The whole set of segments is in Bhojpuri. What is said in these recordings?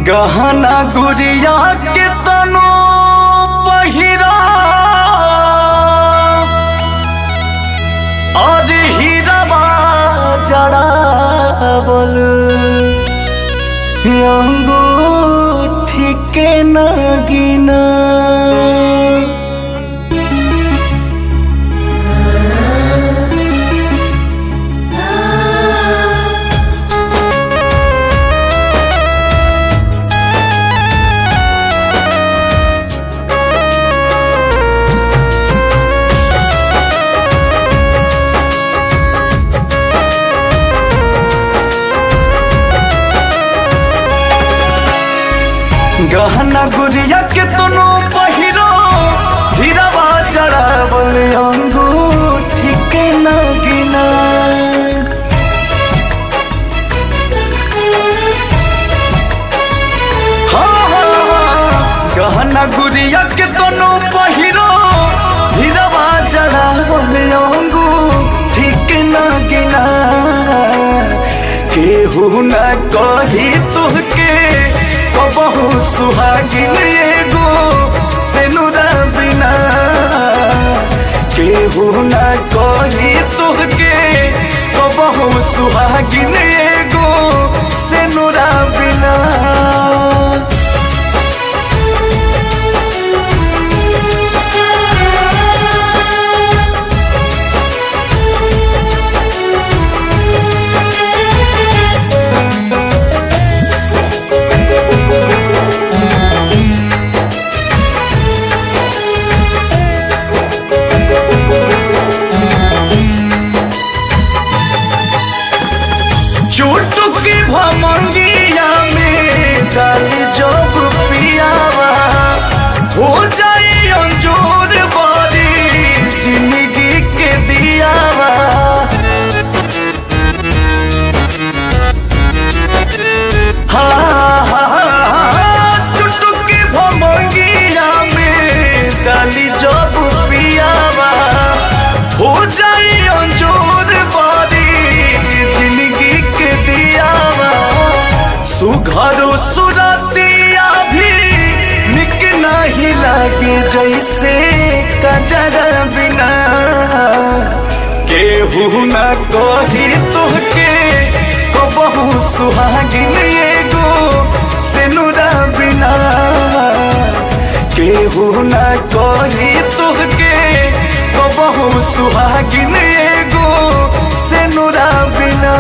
गहना गुड़िया के तनो पहिरा और हीराबा जड़ावल अंगूठी के नगीना गहना गुड़िया के तनो पहिरो हीराबा जड़ावल अंगूठी के नगीना गहना गुड़िया के तनो पहिरो हीराबा जड़ावल अंगूठी के नगीना केहू न कही तुहके बहु सुहागिन एगो सेनुरा बिना केहू न कही तुहके बहु सुहागिन एगो सेनुरा बिना चुटकी भमंगिया में डाली जब पियावा हो जाए अंजोर बारी जिंदगी के दियावा चुटकी भमंगिया में डाली जब पियावा हो जाए अंजोर बारी सुघरो सुरतिया भी निक नहीं लगे जैसे कजरा बिना केहू न कही तुहके बहु सुहागिन एगो सेनुरा बिना केहू न कही तुहके बहु सुहागिन एगो सेनुरा बिना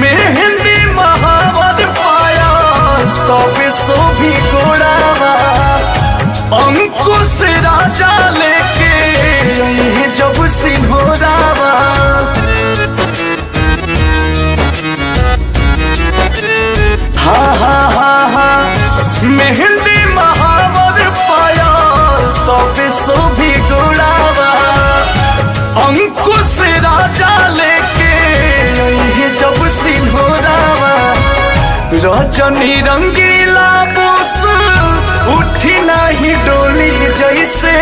मेहंदी महावर पाया तबे सो भी गोड़ावा अंकुश राजा लेके जब सिंहोरावा हा मेहंदी महावर पाया तबे सो भी गोड़ावा अंकुश राजा लेके जब सिंहोरावा रजनी रंगीला बोस उठी नहीं डोली जैसे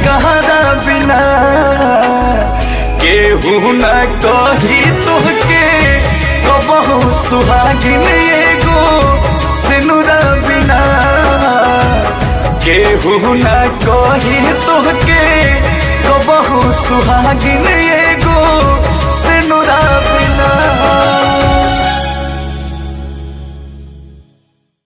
कहरा बिना केहू न कही तुहके बहु सुहागिन एगो सेनुरा बिना केहू न कही तुहके बहु सुहागिन एगो